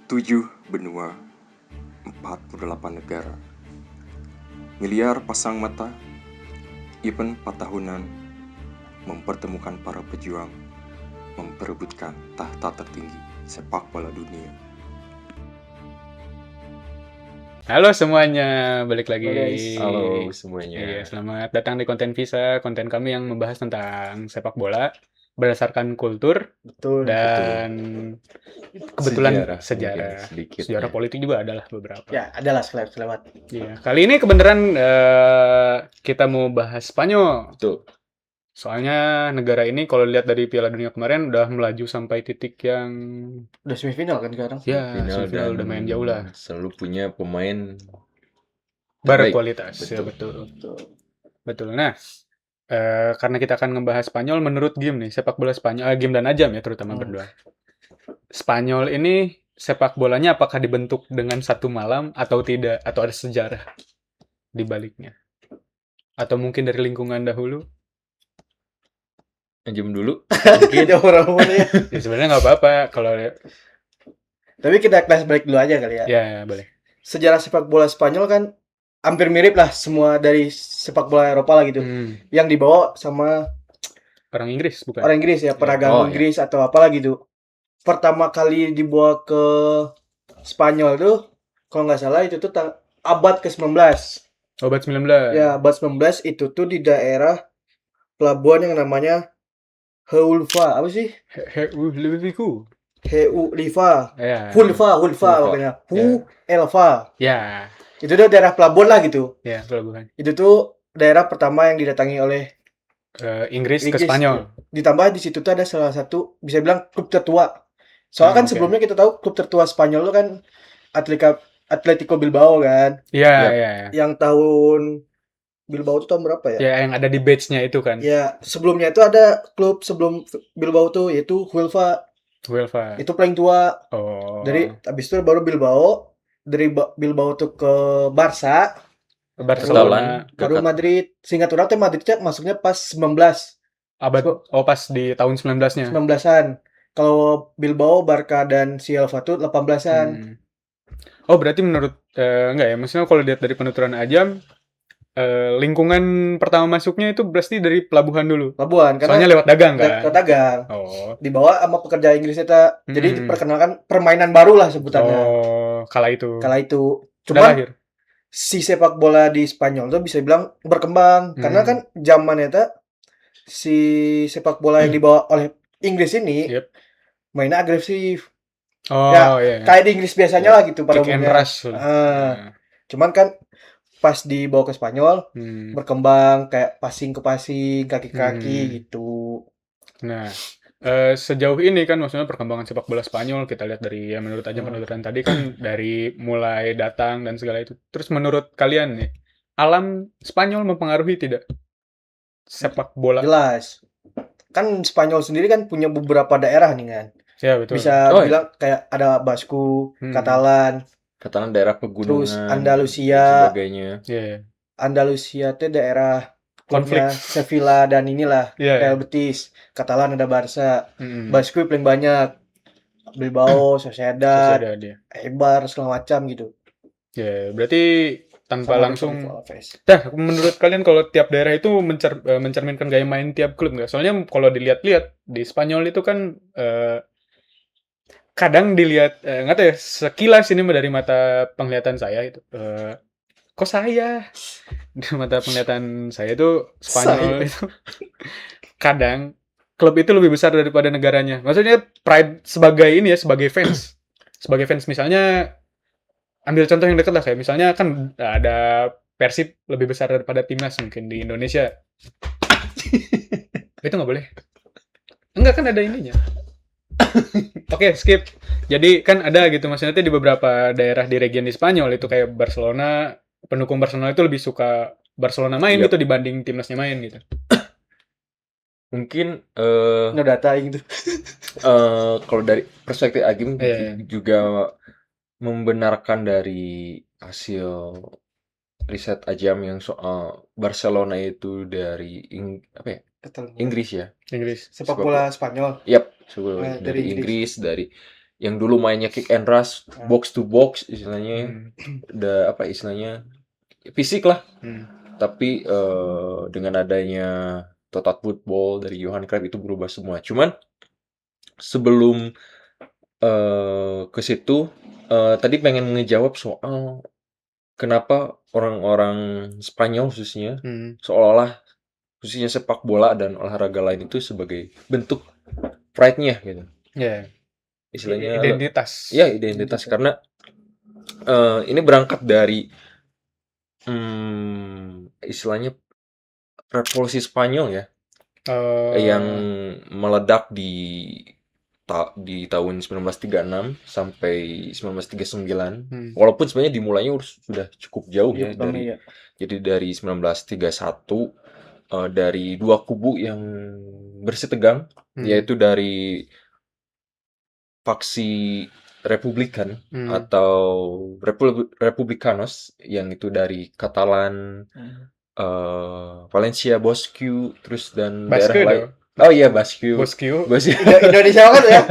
7 benua, 48 negara, miliar pasang mata, event 4 tahunan, mempertemukan para pejuang, memperebutkan tahta tertinggi sepak bola dunia. Halo semuanya, balik lagi. Halo guys. Halo semuanya. Iya, selamat datang di konten Visa, konten kami yang membahas tentang sepak bola berdasarkan kultur Betul. dan kebetulan Sejarah, sedikit sejarah ya. politik juga adalah beberapa. Ya, adalah selewat. Iya, kali ini kebenaran kita mau bahas Spanyol. Betul. Soalnya negara ini kalau lihat dari Piala Dunia kemarin udah melaju sampai titik yang Udah semifinal kan sekarang? ya semifinal dan udah main jauh lah. selalu punya pemain Berkualitas, ya Betul. betul. Nah, karena kita akan ngebahas Spanyol menurut game nih, sepak bola Spanyol, game dan Ajam ya terutama berdua. Spanyol ini sepak bolanya apakah dibentuk dengan satu malam atau tidak, atau ada sejarah di baliknya? Atau mungkin dari lingkungan dahulu? Jam dulu. Mungkin orang ya. Ya sebenarnya nggak apa-apa kalau Tapi kita kelas balik dulu aja kali ya. ya boleh. Sejarah sepak bola Spanyol kan hampir mirip lah semua dari sepak bola Eropa lah gitu. Yang dibawa sama Orang Inggris bukan? orang Inggris ya, peragam Inggris atau apalah gitu. Pertama kali dibawa ke Spanyol tuh kalau nggak salah itu tuh abad ke-19. Abad 19. Ya, abad 19 itu tuh di daerah pelabuhan yang namanya Hulfa, apa sih? Leviku. Hulfa. Ya. Hulfa makanya. Elfa. Ya. Itu tuh daerah pelabuhan lah gitu. Ya, pelabuhan. Itu tuh daerah pertama yang didatangi oleh Inggris ke Spanyol. Ditambah di situ tuh ada salah satu bisa bilang klub tertua. Soalnya kan sebelumnya kita tahu klub tertua Spanyol itu kan Atletico Bilbao kan. Iya. Yang tahun Bilbao itu tahun berapa ya? Ya, yang ada di badge-nya itu kan. Ya, sebelumnya itu ada klub sebelum Bilbao tuh yaitu Huelva. Itu paling tua. Oh. Dari habis itu baru Bilbao. Dari Bilbao tuh ke Barca. Barcelona. Baru Madrid. Singkat orang teh Madridnya masuknya pas 19. Pas di tahun 19-nya. 19-an. Kalau Bilbao, Barca dan Huelva tuh 18-an. Oh, berarti menurut enggak ya? Maksudnya kalau lihat dari penuturan Ajam, lingkungan pertama masuknya itu berarti dari pelabuhan dulu. Pelabuhan, karena soalnya lewat dagang kan? Lewat dagang. Oh. Dibawa sama pekerja Inggris itu. Jadi diperkenalkan permainan baru lah sebutannya. Oh, kala itu. Cuman si sepak bola di Spanyol tuh bisa bilang berkembang karena kan zamannya itu si sepak bola yang dibawa oleh Inggris ini mainnya agresif. Kayak di Inggris biasanya lah gitu pada umumnya. Cuman kan pas dibawa ke Spanyol berkembang kayak passing ke passing, kaki ke kaki gitu. Nah, sejauh ini kan maksudnya perkembangan sepak bola Spanyol kita lihat dari ya menurut aja penuturan tadi kan dari mulai datang dan segala itu. Terus menurut kalian nih, alam Spanyol mempengaruhi tidak sepak bola? Jelas. Kan Spanyol sendiri kan punya beberapa daerah nih kan. Ya, betul. Bisa bilang kayak ada Basku, Katalan daerah pegunungan, terus Andalusia, dan sebagainya. Andalusia itu daerah konflik Sevilla dan inilah Real Betis. Katalan ada Barca. Basku paling banyak. Bilbao, Sociedad, Eibar segala macam gitu. Ya, berarti tanpa langsung. Nah, menurut kalian kalau tiap daerah itu mencerminkan gaya main tiap klub nggak? Soalnya kalau dilihat-lihat di Spanyol itu kan kadang dilihat nggak tahu ya, sekilas ini dari mata penglihatan saya itu kok saya dari mata penglihatan saya itu Spanyol itu kadang klub itu lebih besar daripada negaranya. Maksudnya pride sebagai ini ya, sebagai fans misalnya ambil contoh yang dekat lah, kayak misalnya kan ada Persib lebih besar daripada timnas mungkin di Indonesia. Itu nggak boleh. Enggak, kan ada ininya. Oke, skip. Jadi kan ada gitu maksudnya di beberapa daerah di region di Spanyol itu kayak Barcelona, pendukung Barcelona itu lebih suka Barcelona main gitu dibanding timnasnya main gitu. Mungkin data gitu. Kalau dari perspektif Agim juga membenarkan dari hasil riset Ajam yang soal Barcelona itu dari Inggris ya. Sepak bola Spanyol. Yap, dari Inggris, dari yang dulu mainnya kick and rush, box to box istilahnya, istilahnya fisik lah. Tapi dengan adanya total football dari Johan Cruyff itu berubah semua. Cuman sebelum ke situ, tadi pengen ngejawab soal kenapa orang-orang Spanyol khususnya seolah-olah khususnya sepak bola dan olahraga lain itu sebagai bentuk pride-nya gitu. Istilahnya Identitas. Ya, identitas karena ini berangkat dari istilahnya revolusi Spanyol ya. Yang meledak di tahun 1936 sampai 1939. Walaupun sebenarnya dimulainya sudah cukup jauh ya jadi dari 1931 dari dua kubu yang bersitegang, yaitu dari faksi Republikan atau Republicanos yang itu dari Katalan, Valencia, Basque, terus dan daerah lain. Oh iya, Basque. Indonesia banget ya.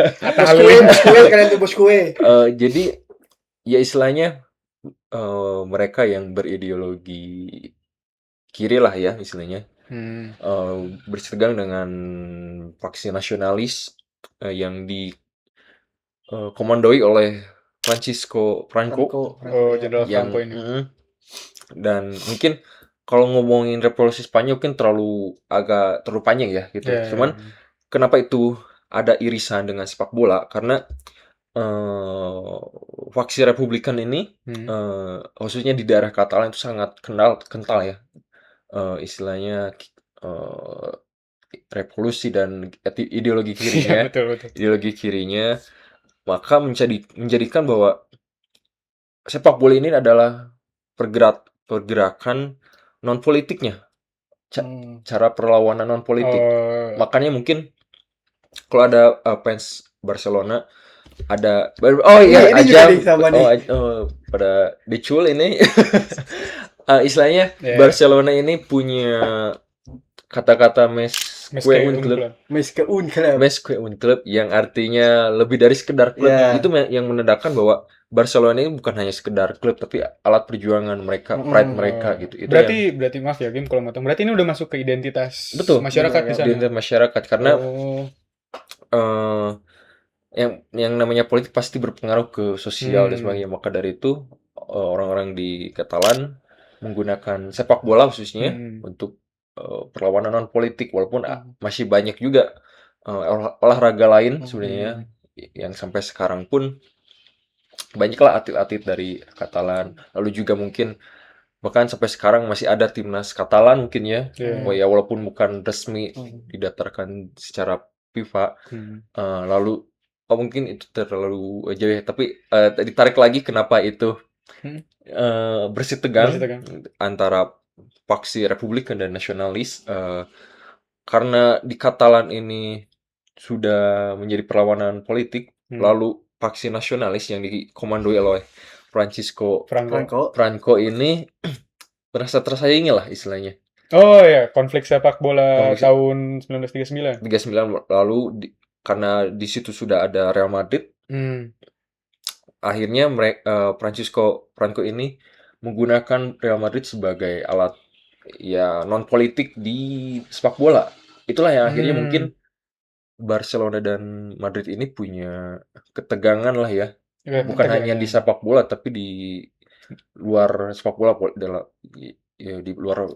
Bosque kalian tuh Bosque. Jadi ya istilahnya mereka yang berideologi kiri lah ya istilahnya. Bersitegang dengan faksi nasionalis yang dikomandoi oleh Francisco Franco. Jenderal Franco ini. Dan mungkin kalau ngomongin revolusi Spanyol mungkin agak terlalu panjang ya gitu. Cuman kenapa itu ada irisan dengan sepak bola? Karena faksi Republikan ini khususnya di daerah Katalan itu sangat kental ya. Istilahnya revolusi dan ideologi kirinya. Betul. Ideologi kirinya maka menjadikan bahwa sepak bola ini adalah pergerakan non politiknya, cara perlawanan non politik. Makanya mungkin kalau ada fans Barcelona ada pada dicul ini istilahnya Barcelona ini punya kata-kata Mesque un club yang artinya lebih dari sekedar klub. Itu yang menandakan bahwa Barcelona ini bukan hanya sekedar klub tapi alat perjuangan mereka, pride mereka gitu. Itu berarti maaf ya Gim kalau motong. Berarti ini udah masuk ke identitas masyarakat di sana. Identitas masyarakat karena yang namanya politik pasti berpengaruh ke sosial dan sebagainya. Maka dari itu orang-orang di Katalan menggunakan sepak bola khususnya untuk perlawanan non politik, walaupun masih banyak juga olahraga lain sebenarnya yang sampai sekarang pun banyaklah atlet-atlet dari Katalan. Lalu juga mungkin bahkan sampai sekarang masih ada timnas Katalan mungkin ya. Walaupun bukan resmi didaftarkan secara FIFA. Lalu mungkin itu terlalu jauh ya, tapi ditarik lagi kenapa itu bersitegang antara faksi Republikan dan nasionalis, karena di Katalan ini sudah menjadi perlawanan politik. Lalu faksi nasionalis yang dikomandoi oleh Francisco Franco ini merasa tersaingi lah istilahnya. Konflik sepak bola tahun 1939. Lalu karena di situ sudah ada Real Madrid, akhirnya Francisco Franco ini menggunakan Real Madrid sebagai alat ya non politik di sepak bola. Itulah yang akhirnya mungkin Barcelona dan Madrid ini punya ketegangan lah ya. Bukan hanya di sepak bola tapi di luar sepak bola di luar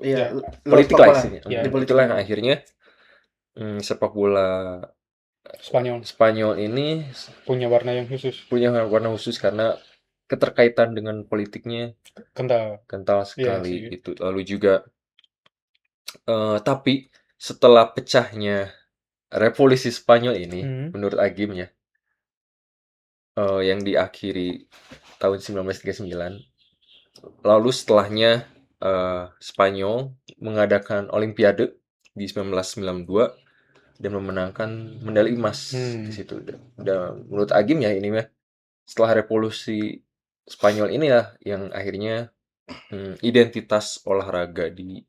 politik lah istilahnya. Itulah yang akhirnya sepak bola Spanyol ini punya warna yang khusus. Punya warna khusus karena keterkaitan dengan politiknya kental sekali itu. Lalu juga tapi setelah pecahnya revolusi Spanyol ini menurut Agim ya, yang diakhiri tahun 1939, lalu setelahnya Spanyol mengadakan Olimpiade di 1992 dan memenangkan medali emas di situ. Dan menurut Agim ya ini setelah revolusi Spanyol inilah yang akhirnya identitas olahraga di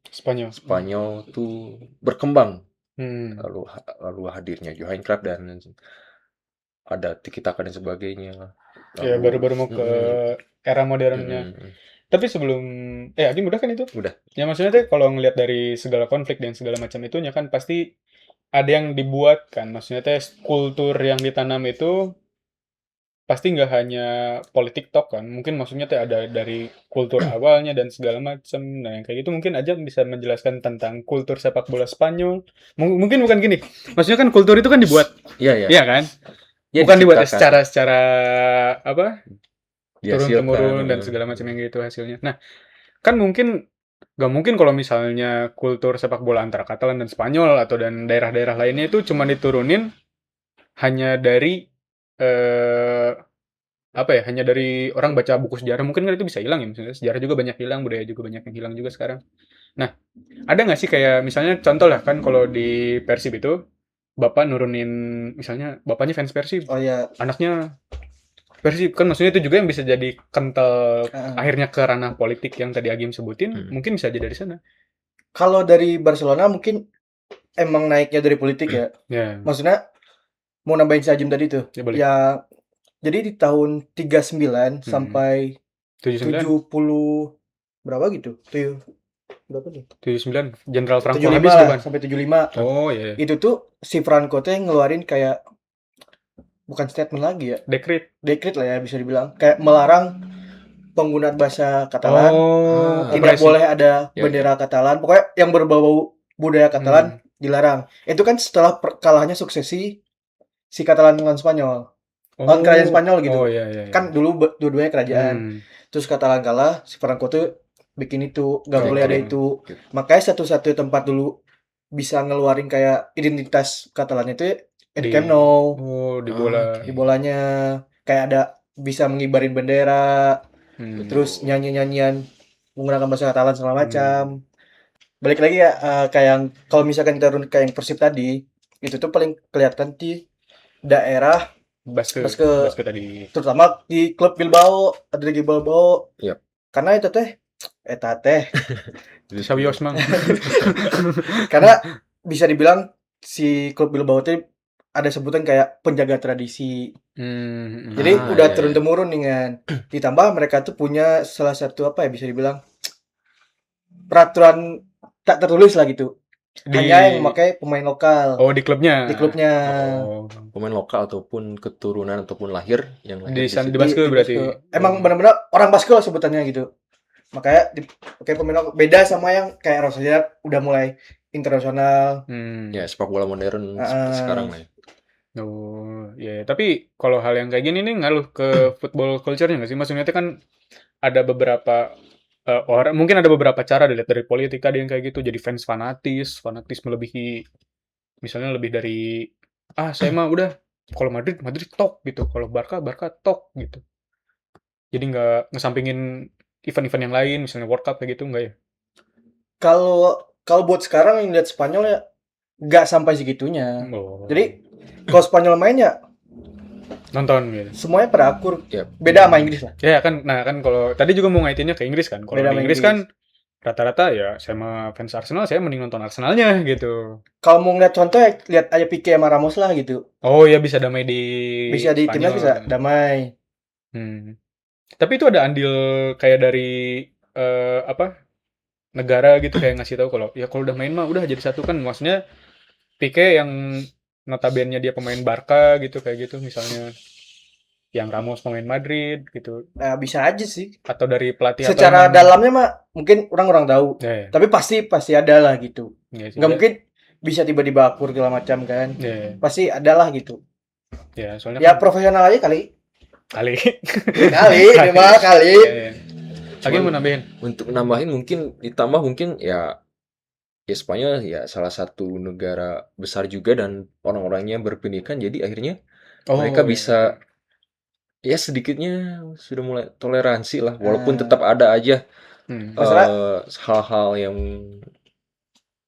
Spanyol tuh berkembang. Lalu hadirnya Johan Cruyff dan ada tiki-taka dan sebagainya. Ya Lalu baru-baru mau ke era modernnya. Tapi sebelum Adi udah kan itu? Udah. Ya maksudnya tuh kalau ngelihat dari segala konflik dan segala macam itunya kan pasti ada yang dibuat kan. Maksudnya teh kultur yang ditanam itu pasti nggak hanya politik tok kan. Mungkin maksudnya teh ada dari kultur awalnya dan segala macam. Nah, yang kayak gitu mungkin aja bisa menjelaskan tentang kultur sepak bola Spanyol. Mungkin bukan gini. Maksudnya kan kultur itu kan dibuat. Iya. Iya kan? Ya, Bukan dibuat diciptakan. secara apa? Turun Dihasilkan, temurun dan segala macam yang gitu hasilnya. Nah, kan nggak mungkin kalau misalnya kultur sepak bola antara Katalan dan Spanyol atau dan daerah-daerah lainnya itu cuma diturunin hanya dari hanya dari orang baca buku sejarah. Mungkin kan itu bisa hilang ya, misalnya sejarah juga banyak hilang, budaya juga banyak yang hilang juga sekarang. Nah, ada nggak sih kayak misalnya contoh lah kan kalau di Persib itu bapak nurunin, misalnya bapaknya fans Persib, Oh ya, anaknya Persib, kan maksudnya itu juga yang bisa jadi kental akhirnya ke ranah politik yang tadi Agim sebutin, mungkin bisa aja dari sana. kalau dari Barcelona mungkin emang naiknya dari politik ya. Ya, Maksudnya mau nambahin si Ajim tadi tuh. ya boleh. Ya, jadi di tahun 39 sampai 79, 70 berapa gitu? Berapa nih? 79, Jenderal Franco 75 habis lah, bukan? sampai 75. Oh iya. Itu tuh si Franco tuh yang ngeluarin kayak bukan statement lagi ya. Dekret lah ya bisa dibilang. Kayak melarang penggunaan bahasa Katalan. Tidak boleh ada bendera Katalan. Pokoknya yang berbau budaya Katalan dilarang. Itu kan setelah kalahnya suksesi si Katalan dengan Spanyol. Kerajaan Spanyol gitu. Iya. Kan dulu dua-duanya kerajaan. Terus Katalan kalah, si Franco tuh bikin itu, gak boleh ada itu. Makanya satu-satu tempat dulu bisa ngeluarin kayak identitas Katalannya itu di Camp Nou. Di bola. Di bolanya kayak ada bisa mengibarin bendera. Terus nyanyi-nyanyian menggunakan bahasa Katalan segala macam. Balik lagi ya kayak yang kalau misalkan kita runut kayak yang Persib tadi, itu tuh paling kelihatan di daerah basket tadi. Terutama di klub Bilbao, Athletic Bilbao. Yep. Karena itu teh Sawios mang. Karena bisa dibilang si klub Bilbao teh ada sebutan kayak penjaga tradisi. Jadi udah turun temurun nih kan. Ditambah mereka tuh punya salah satu bisa dibilang peraturan tak tertulis lah gitu. Hanya yang memakai pemain lokal. Oh, di klubnya. Pemain lokal ataupun keturunan ataupun lahir yang di Basque berarti. Emang benar-benar orang Basque lah sebutannya gitu. Makanya kayak pemain lokal beda sama yang kayak Rosalia udah mulai internasional. Ya, sepak bola modern sekarang lah. Oh, ya. Tapi kalau hal yang kayak gini nih ngaruh ke football culture-nya nggak sih? Maksudnya itu kan ada beberapa orang, mungkin ada beberapa cara dilihat dari politik tadi yang kayak gitu, jadi fanatis melebihi, misalnya lebih dari saya mah udah kalau Madrid tok gitu, kalau Barca tok gitu. Jadi nggak ngesampingin event-event yang lain, misalnya World Cup kayak gitu, nggak ya? Kalau buat sekarang yang lihat Spanyol ya nggak sampai segitunya. Jadi kalau Spanyol mainnya nonton gitu. Semuanya pada akur. Beda sama Inggris lah. Ya kan, kalau tadi juga mau ngaitinnya ke Inggris kan. Kalau di Inggris kan rata-rata ya saya mah fans Arsenal, saya mending nonton Arsenalnya gitu. Kalau mau ngeliat contoh ya lihat aja Pique sama Ramos lah gitu. Oh ya, bisa damai di timnas bisa damai. Tapi itu ada andil kayak dari negara gitu, kayak ngasih tahu kalau udah main mah udah jadi satu kan. Maksudnya Pique yang notabene dia pemain Barca gitu, kayak gitu misalnya, yang Ramos pemain Madrid gitu. Nah, bisa aja sih. Atau dari pelatih. Secara dalamnya mah mungkin orang tahu. Tapi pasti ada lah gitu. Nggak mungkin bisa tiba-tiba akur segala macam kan. Pasti ada lah gitu. Ya, soalnya ya profesional aja kali. Kali. Lagi mau nambahin. Untuk nambahin mungkin ditambah mungkin ya Spanyol ya salah satu negara besar juga dan orang-orangnya berpendidikan, jadi akhirnya mereka bisa ya sedikitnya sudah mulai toleransi lah, walaupun tetap ada aja hal-hal yang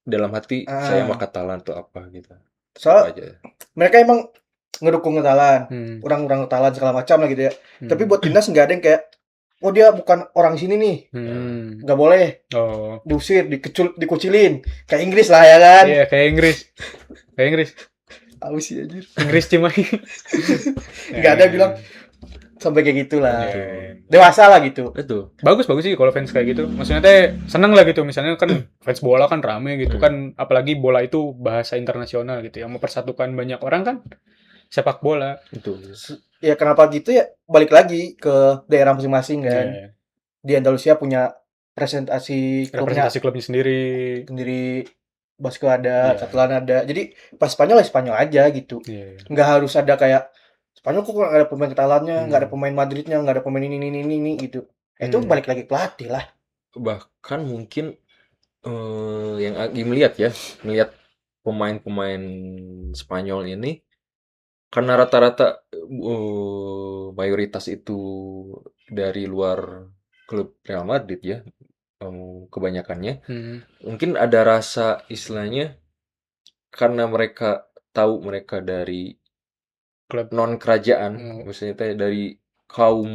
dalam hati saya mah Katalan tuh apa gitu. Soalnya mereka emang ngedukung Katalan, orang-orang Katalan segala macam lah gitu ya. Tapi buat timnas nggak ada yang kayak dia bukan orang sini nih, nggak boleh, diusir, dikucilin, kayak Inggris lah ya kan? Iya, kayak Inggris. Aus sih anjir. Inggris Cimahi. Enggak ada bilang sampai kayak gitulah. Iya. Dewasa lah gitu. Itu. Bagus sih kalau fans kayak gitu. Maksudnya seneng lah gitu. Misalnya kan fans bola kan rame gitu kan. Apalagi bola itu bahasa internasional gitu. Yang mempersatukan banyak orang kan sepak bola. Itu. Ya kenapa gitu ya? Balik lagi ke daerah masing-masing kan. Iya. Di Andalusia punya representasi klubnya sendiri. Basco ada, Iya. Catalan ada. Jadi pas Spanyol ya Spanyol aja gitu. Iya. Nggak harus ada kayak Spanyol kok nggak ada pemain Catalannya, nggak ada pemain Madridnya, nggak ada pemain ini gitu. Itu balik lagi pelatih lah. Bahkan mungkin yang Agi melihat pemain-pemain Spanyol ini karena rata-rata mayoritas itu dari luar klub Real Madrid ya, kebanyakannya. Mungkin ada rasa istilahnya karena mereka tahu mereka dari Klub non kerajaan, maksudnya dari kaum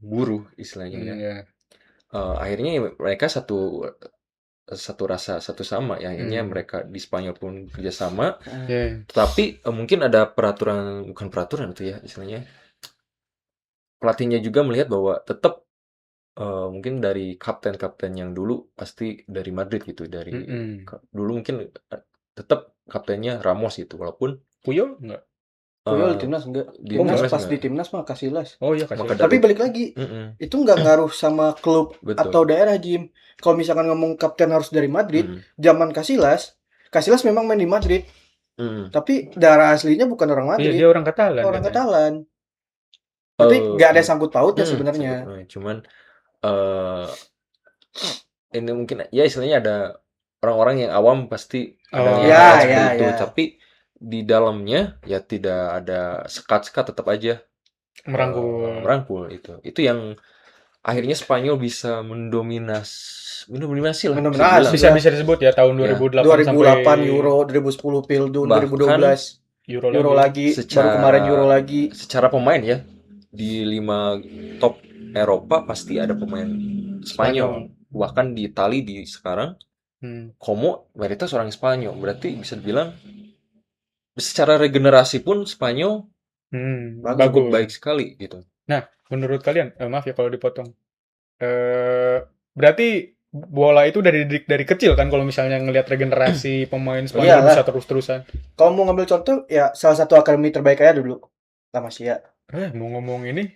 buruh istilahnya ya. Iya. Akhirnya mereka satu rasa satu sama ya, akhirnya mereka di Spanyol pun kerjasama. Tetapi mungkin ada bukan peraturan itu ya istilahnya, pelatihnya juga melihat bahwa tetap mungkin dari kapten yang dulu pasti dari Madrid gitu, dari dulu mungkin tetap kaptennya Ramos gitu, walaupun Puyol enggak? Puyol di timnas enggak? Pas di timnas mah Casillas. Oh iya Casillas. Tapi balik lagi, itu nggak ngaruh sama klub atau daerah, Jim. Kalau misalkan ngomong kapten harus dari Madrid, zaman Casillas memang main di Madrid. Tapi darah aslinya bukan orang Madrid. Iya, dia orang Catalan. Orang Catalan. Tapi nggak ada sangkut pautnya sebenarnya. Cuman ini mungkin ya istilahnya ada orang-orang yang awam pasti ada itu, tapi di dalamnya ya tidak ada sekat-sekat, tetap aja merangkul itu yang akhirnya Spanyol bisa mendominasi lah, bisa disebut ya tahun 2008 Euro, 2010 Pildun, 2012 Euro lagi, baru kemarin Euro lagi. Secara pemain ya, di 5 top Eropa pasti ada pemain Spanyol. Bahkan di Itali di sekarang Como mayoritas orang Spanyol. Berarti bisa dibilang secara regenerasi pun Spanyol baik sekali gitu. Nah, menurut kalian, maaf ya kalau dipotong, berarti bola itu dari kecil kan kalau misalnya ngelihat regenerasi pemain Spanyol bisa terus-terusan. Kalau mau ngambil contoh ya salah satu akademi terbaik aja dulu, La Masia. Mau ngomong ini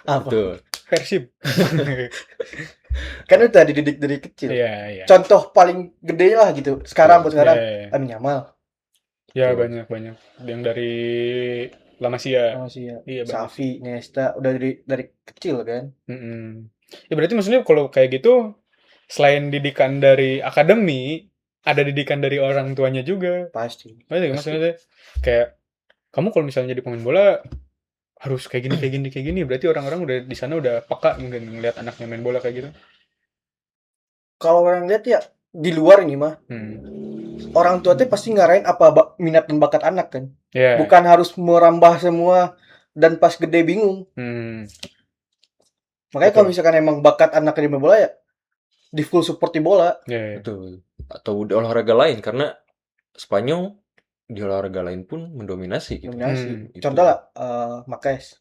apa? Betul. Persib. Kan udah dididik dari kecil. Iya. Contoh paling gede lah gitu. Sekarang Lamine Yamal. Ya banyak yang dari La Masia. Iya, Xavi, Iniesta udah dari kecil kan. Ya berarti maksudnya kalau kayak gitu selain didikan dari akademi, ada didikan dari orang tuanya juga. Pasti. Maksudnya kayak kamu kalau misalnya jadi pemain bola harus kayak gini, berarti orang-orang udah di sana udah peka mungkin ngeliat anaknya main bola kayak gitu. Kalau orang lihat ya di luar ini mah, orang tua tuh pasti ngarahin apa minat dan bakat anak kan. Bukan harus merambah semua dan pas gede bingung. Makanya kalau misalkan emang bakat anak di main bola ya di full support di bola. Betul. Atau di olahraga lain, karena Spanyol di olahraga lain pun mendominasi gitu. Contoh lah Marquez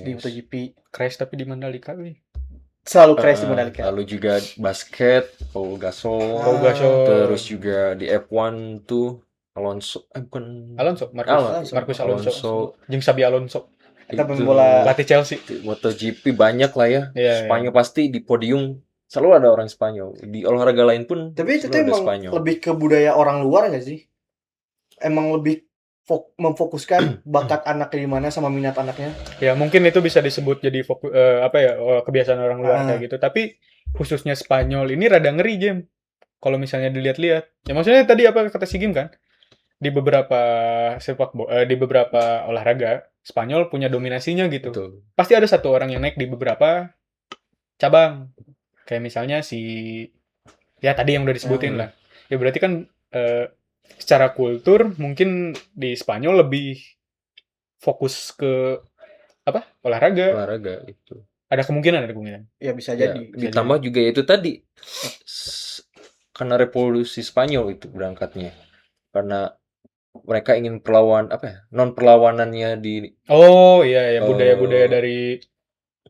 di MotoGP. Crash tapi di Mandalika nih. Selalu crash di Mandalika. Lalu juga basket, Pau Gasol. Terus juga di F1 tuh Marcus Alonso. Jeung Xabi Alonso. Kita main bola latih Chelsea. MotoGP banyak lah ya. Spanyol pasti di podium selalu ada orang Spanyol. Di olahraga lain pun tapi itu emang Spanyol. Lebih ke budaya orang luar nggak sih? Emang lebih memfokuskan bakat anaknya di mana sama minat anaknya. Ya mungkin itu bisa disebut jadi kebiasaan orang luar kayak gitu. Tapi khususnya Spanyol ini rada ngeri, Jim. Kalau misalnya dilihat-lihat. Ya maksudnya tadi apa kata si Gim kan? Di beberapa di beberapa olahraga Spanyol punya dominasinya gitu. Betul. Pasti ada satu orang yang naik di beberapa cabang. Kayak misalnya ya tadi yang udah disebutin lah. Ya berarti kan secara kultur mungkin di Spanyol lebih fokus ke olahraga itu. Ada kemungkinan. Ya bisa jadi. Ditambah juga itu tadi karena revolusi Spanyol itu berangkatnya. karena mereka ingin non perlawanannya di Oh iya, budaya-budaya dari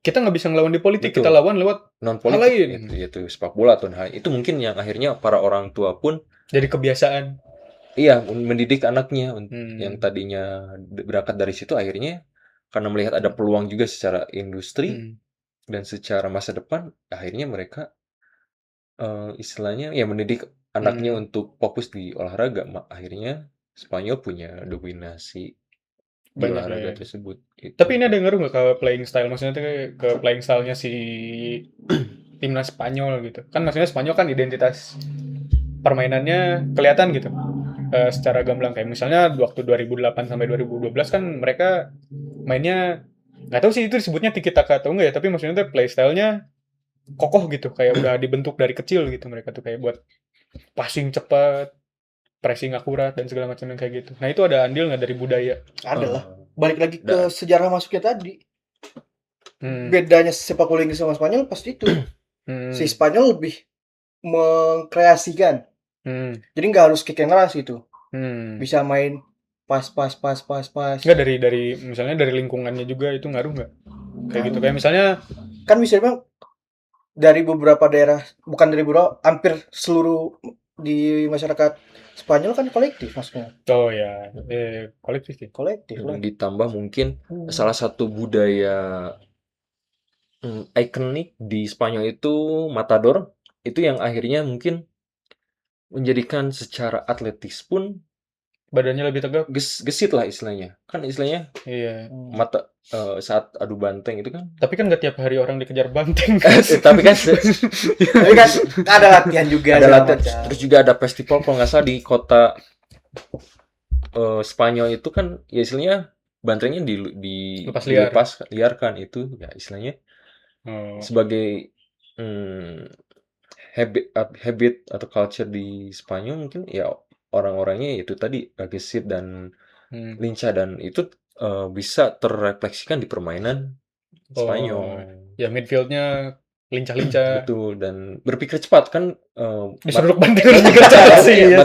kita nggak bisa ngelawan di politik, betul. kita lawan lewat non hal lain. politik yaitu sepak bola atau hal itu mungkin yang akhirnya para orang tua pun Jadi kebiasaan. iya mendidik anaknya yang tadinya berangkat dari situ akhirnya karena melihat ada peluang juga secara industri dan secara masa depan akhirnya mereka istilahnya ya mendidik anaknya untuk fokus di olahraga. Akhirnya Spanyol punya dominasi di Banyak olahraga ya. tersebut. Gitu. Tapi ini ada ngaruh nggak ke playing style? Maksudnya tuh ke playing stylenya si timnas Spanyol gitu. Kan maksudnya Spanyol kan identitas permainannya kelihatan gitu. Secara gamblang kayak misalnya waktu 2008 sampai 2012 kan mereka mainnya nggak tahu sih itu disebutnya tiki taka atau enggak ya, tapi maksudnya tuh play style-nya kokoh gitu, kayak udah dibentuk dari kecil gitu mereka tuh kayak buat passing cepat, pressing akurat dan segala macam yang kayak gitu. Nah itu ada andil nggak dari budaya? Ada lah. Balik lagi ke sejarah masuknya tadi. Bedanya sepak bola Inggris sama Spanyol pasti itu. Si Spanyol lebih mengkreasikan. Jadi nggak harus kick and rush gitu. Bisa main pas. Nggak dari misalnya dari lingkungannya juga itu ngaruh nggak? Kayak gitu. Kayak misalnya kan bisa bilang dari beberapa daerah, bukan dari beberapa, hampir seluruh di masyarakat Spanyol kan kolektif maksudnya. Oh ya, kolektif sih. Kolektif lah. Ditambah mungkin salah satu budaya ikonik di Spanyol itu Matador, itu yang akhirnya mungkin menjadikan secara atletis pun badannya lebih tegap, gesit lah istilahnya. Kan istilahnya iya. Saat adu banteng itu kan. Tapi kan nggak tiap hari orang dikejar banteng. Tapi kan ada latihan juga. Ada latihan. Terus juga ada festival kalau nggak salah di kota Spanyol itu kan ya istilahnya bantengnya dilepas liarkan itu ya istilahnya sebagai habit atau culture di Spanyol mungkin ya orang-orangnya itu tadi gesit dan lincah dan itu bisa terrefleksikan di permainan Spanyol. Ya midfieldnya lincah-lincah. Betul, dan berpikir cepat kan. Bisa duduk banteng berpikir cepat sih.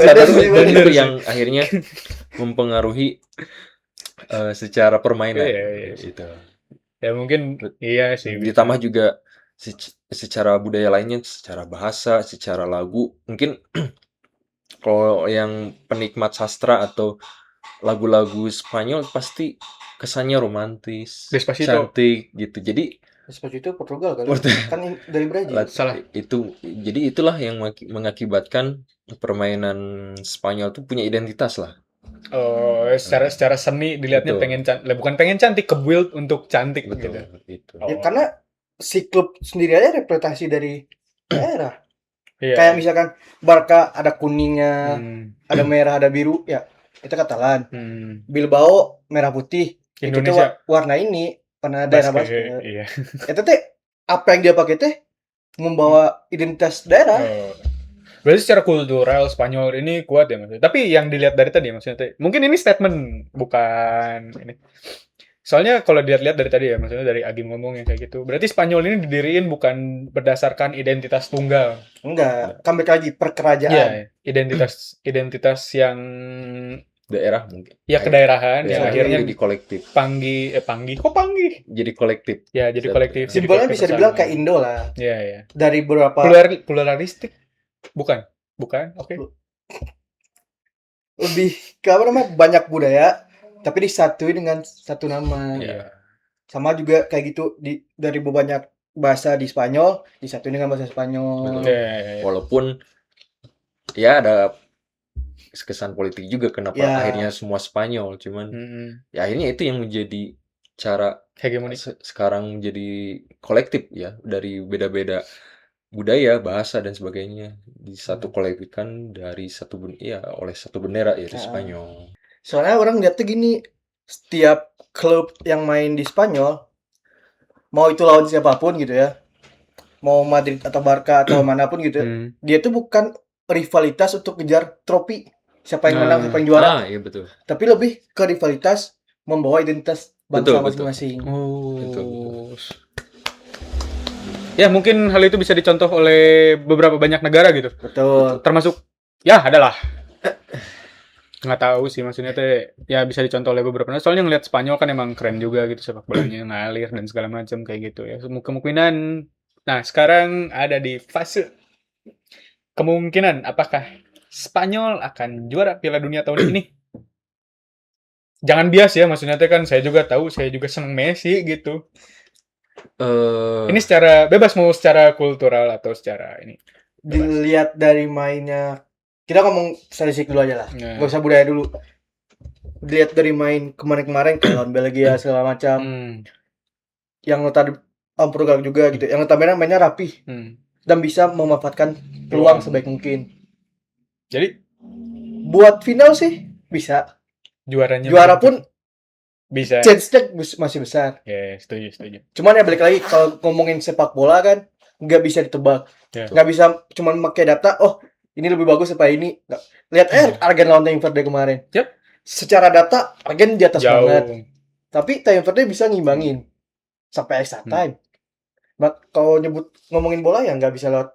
Itu yang akhirnya mempengaruhi secara permainan. Itu. Ya mungkin iya sih. Ditambah juga secara budaya lainnya, secara bahasa, secara lagu. Mungkin kalau yang penikmat sastra atau lagu-lagu Spanyol pasti kesannya romantis, cantik gitu. Jadi Despacito Portugal kan dari Brazil. Salah. Jadi itulah yang mengakibatkan permainan Spanyol itu punya identitas lah. Secara seni dilihatnya bukan pengen cantik, ke-build untuk cantik. Betul, gitu. Ya, karena si klub sendiri aja representasi dari daerah. Kayak misalkan Barca ada kuningnya, ada merah, ada biru, ya itu Katalan. Bilbao merah putih, Indonesia itu warna ini warna daerah basket. Iya. Itu teh apa yang dia pakai teh membawa identitas daerah. Berarti secara kultural Spanyol ini kuat ya maksudnya. Tapi yang dilihat dari tadi maksudnya mungkin ini statement bukan ini. Soalnya kalau dilihat dari tadi ya maksudnya dari Agim ngomong yang kayak gitu. Berarti Spanyol ini didiriin bukan berdasarkan identitas tunggal. Enggak, kembali lagi perkerajaan. Iya, identitas yang daerah mungkin. Ya kedaerahan yang akhirnya jadi kolektif. Panggi. Kok Panggi? Jadi kolektif. Ya, jadi kolektif. Simbolnya bisa dibilang kayak Indo lah. Iya. Dari beberapa pluralistik. Bukan. Oke. Lebih ke apa namanya? Banyak budaya tapi disatuin dengan satu nama. Iya. Sama juga kayak gitu dari banyak bahasa di Spanyol disatuin dengan bahasa Spanyol. Ya. Walaupun ya ada kesan politik juga kenapa akhirnya semua Spanyol, cuman ya akhirnya itu yang menjadi cara hegemonik sekarang menjadi kolektif ya dari beda-beda budaya, bahasa dan sebagainya di satu kolektifkan dari oleh satu bendera yaitu Spanyol. Soalnya orang lihat tuh gini, setiap klub yang main di Spanyol mau itu lawan siapapun gitu ya, mau Madrid atau Barca atau manapun gitu, dia tuh bukan rivalitas untuk kejar trofi siapa yang menang siapa yang juara. Iya betul. Tapi lebih ke rivalitas membawa identitas bangsa masing-masing. Betul. Ya mungkin hal itu bisa dicontoh oleh beberapa banyak negara gitu. Betul. Termasuk ya adalah Nggak tahu sih, maksudnya teh ya bisa dicontoh oleh beberapa. Soalnya ngeliat Spanyol kan emang keren juga gitu sepak bolanya, ngalir dan segala macam kayak gitu ya. Kemungkinan. Nah, sekarang ada di fase kemungkinan apakah Spanyol akan juara Piala Dunia tahun ini? Jangan bias ya, maksudnya teh kan saya juga tahu, saya juga seneng Messi gitu. Ini secara bebas, mau secara kultural atau secara ini. Dilihat dari mainnya, kita ngomong statistik dulu aja lah, nggak usah budaya dulu. Dilihat dari main kemarin-kemarin kayak lawan Belgia segala macam, yang tadi Portugal juga gitu, yang notabene mainnya rapi dan bisa memanfaatkan peluang sebaik mungkin. Jadi buat final sih bisa. Juara pun bisa. Chance-nya masih besar. Ya, setuju. Cuman ya balik lagi, kalau ngomongin sepak bola kan nggak bisa ditebak. Nggak bisa cuman pakai data, oh ini lebih bagus apa ini. Lihat Argen lawan Time Verde kemarin. Secara data Argen di atas banget. Tapi Time Verde bisa ngimbangin sampai extra time. Kalau ngomongin bola ya nggak bisa lewat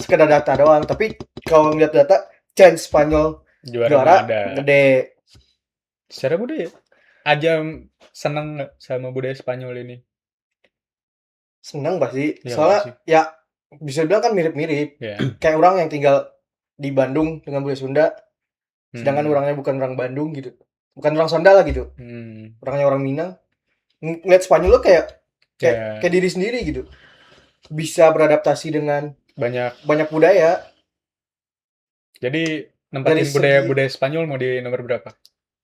sekedar data doang. Tapi kalau ngeliat data, chance Spanyol juara gede. Secara budaya aja seneng nggak sama budaya Spanyol ini? Seneng pasti. Soalnya ya bisa bilang kan mirip-mirip. Kayak orang yang tinggal di Bandung dengan budaya Sunda, sedangkan orangnya bukan orang Bandung gitu, bukan orang Sunda lah gitu, orangnya orang Minang. Ngeliat Spanyol lo kayak diri sendiri gitu, bisa beradaptasi dengan banyak budaya. Jadi nempatin budaya Spanyol mau di nomor berapa?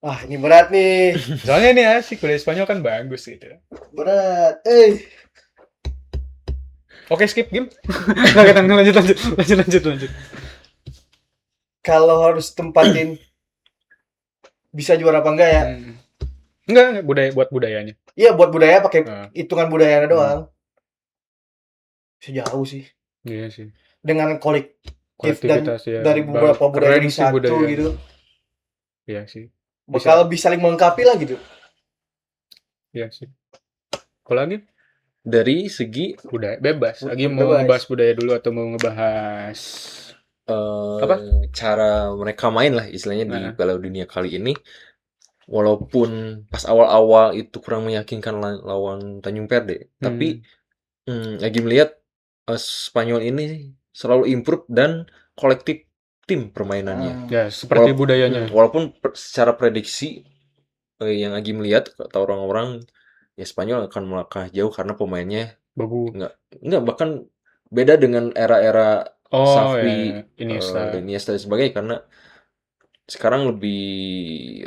Ini berat nih. Soalnya ini asik, budaya Spanyol kan bagus gitu. Berat. Oke, skip game. lanjut. Kalau harus tempatin bisa juara apa enggak ya? Enggak, buat budayanya. Iya, buat budaya pakai hitungan budayanya doang. Sejauh sih. Iya sih. Dengan kolektivitas dan dari beberapa budaya di satu gitu. Iya sih. Bakal bisa saling melengkapi lah gitu. Iya sih. Kalau lagi dari segi budaya bebas. Lagi mau ngebahas budaya dulu atau mau ngebahas apa? Cara mereka main lah istilahnya di Piala Dunia kali ini. Walaupun pas awal-awal itu kurang meyakinkan lawan Tanjung Verde, tapi lagi melihat Spanyol ini selalu improve dan kolektif tim permainannya. Ya, seperti budayanya. Walaupun secara prediksi yang lagi melihat kata orang-orang ya Spanyol akan melangkah jauh karena pemainnya bagus. Enggak bahkan beda dengan era-era Xavi, Iniesta dan sebagainya, karena sekarang lebih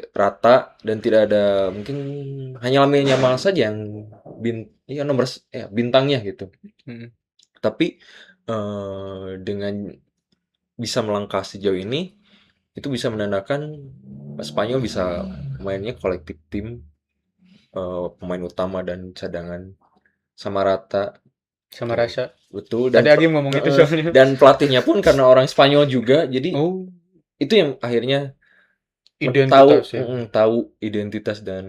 rata dan tidak ada, mungkin hanya Lamine Yamal saja yang bintangnya gitu. Tapi dengan bisa melangkah sejauh ini, itu bisa menandakan Spanyol bisa mainnya kolektif tim, pemain utama dan cadangan sama rata, sama rasa. Betul. Dan tadi Agi ngomong itu soalnya. Dan pelatihnya pun karena orang Spanyol juga, jadi itu yang akhirnya tahu identitas dan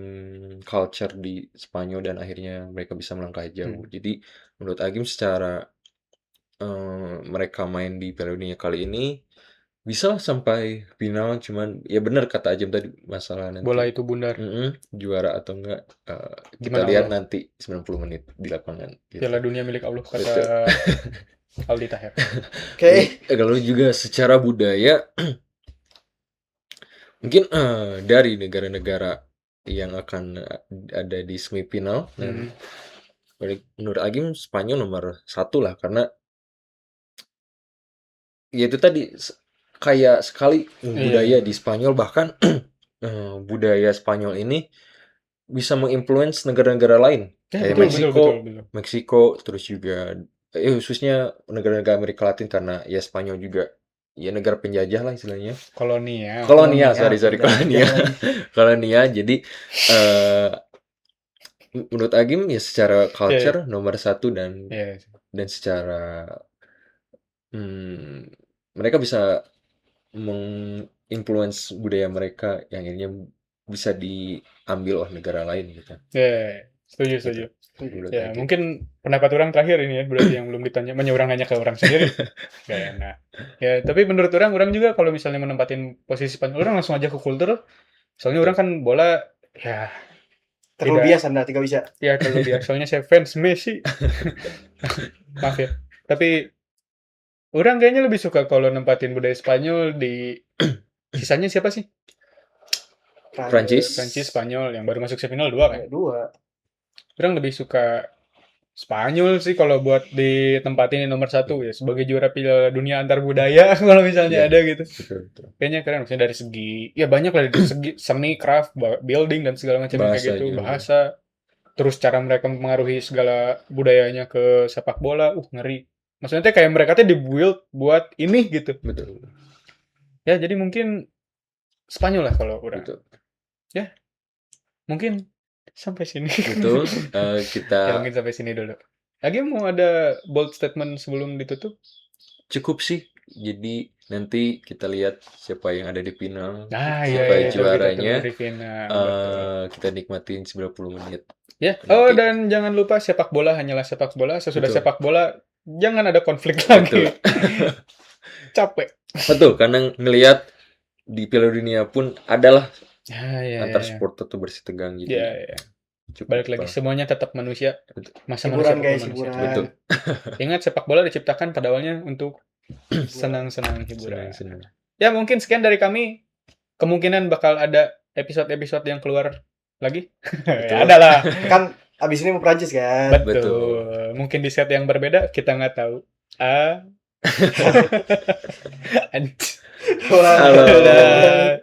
culture di Spanyol, dan akhirnya mereka bisa melangkah jauh. Jadi menurut Agim secara mereka main di Piala Dunia kali ini bisa sampai final, cuman ya benar kata Ajam tadi, masalah nanti bola itu bundar, juara atau enggak kita lihat nanti 90 menit di lapangan gitu. Piala Dunia milik Allah kata Aldi Taher. Kalau juga secara budaya mungkin dari negara-negara yang akan ada di semifinal, menurut Agim Spanyol nomor 1 lah, karena ya itu tadi kaya sekali budaya di Spanyol. Bahkan budaya Spanyol ini bisa menginfluence negara-negara lain kayak Meksiko, terus juga khususnya negara-negara Amerika Latin, karena ya Spanyol juga ya negara penjajah lah istilahnya, kolonial. Jadi menurut Agim ya secara culture nomor 1 dan secara mereka bisa menginfluence budaya mereka yang akhirnya bisa diambil oleh negara lain gitu. Setuju. Bulat Ya, lagi. mungkin pendapat orang terakhir ini ya, berarti yang belum ditanya, orang nanya ke orang sendiri. Gak enak. Ya, tapi menurut orang juga kalau misalnya menempatin posisi Spanyol, orang langsung aja ke kultur. Soalnya orang kan bola, ya Terlalu tidak- biasa Anda tidak bisa. ya kalau biar soalnya saya fans Messi. Maaf ya. Tapi orang kayaknya lebih suka kalau nempatin budaya Spanyol di sisanya siapa sih? Prancis. Prancis, Spanyol yang baru masuk semifinal 2 kan. Dua. Orang lebih suka Spanyol sih kalau buat ditempatin di nomor 1 ya sebagai juara Piala Dunia antar budaya kalau misalnya Iya. ada gitu. Betul. Kayaknya keren maksudnya dari segi ya banyak lah dari segi seni, craft, building dan segala macam kayak Bahasa gitu, juga. bahasa. Terus cara mereka mempengaruhi segala budayanya ke sepak bola, ngeri. Maksudnya kayak mereka tuh dibuild buat ini gitu. Betul. Ya, jadi mungkin Spanyol lah kalau orang. Betul. Mungkin sampai sini. Betul. Ya, Kita mungkin sampai sini dulu. Lagi mau ada bold statement sebelum ditutup? cukup sih. Jadi nanti kita lihat siapa yang ada di final. Nah, Siapa iya, itu kita juaranya. tunggu di final. Betul. Kita nikmatin 90 menit. Ya, nanti. oh dan jangan lupa sepak bola hanyalah sepak bola. Sesudah Betul. sepak bola jangan ada konflik lagi. Capek. Betul, karena ngelihat di Piala Dunia pun adalah Ya, antar sport itu bersih tegang gitu. Ya. Cukup Balik lagi semuanya tetap manusia. Betul. Masa Hiburan manusia guys, tetap manusia. hiburan. Betul. Ingat sepak bola diciptakan pada awalnya untuk senang-senang hiburan. Senang. Ya mungkin sekian dari kami. Kemungkinan bakal ada episode-episode yang keluar lagi. Ya, ada lah. Kan abis ini mau Prancis kan. Betul. Mungkin di set yang berbeda kita nggak tahu. Wah. Halo. Dadah.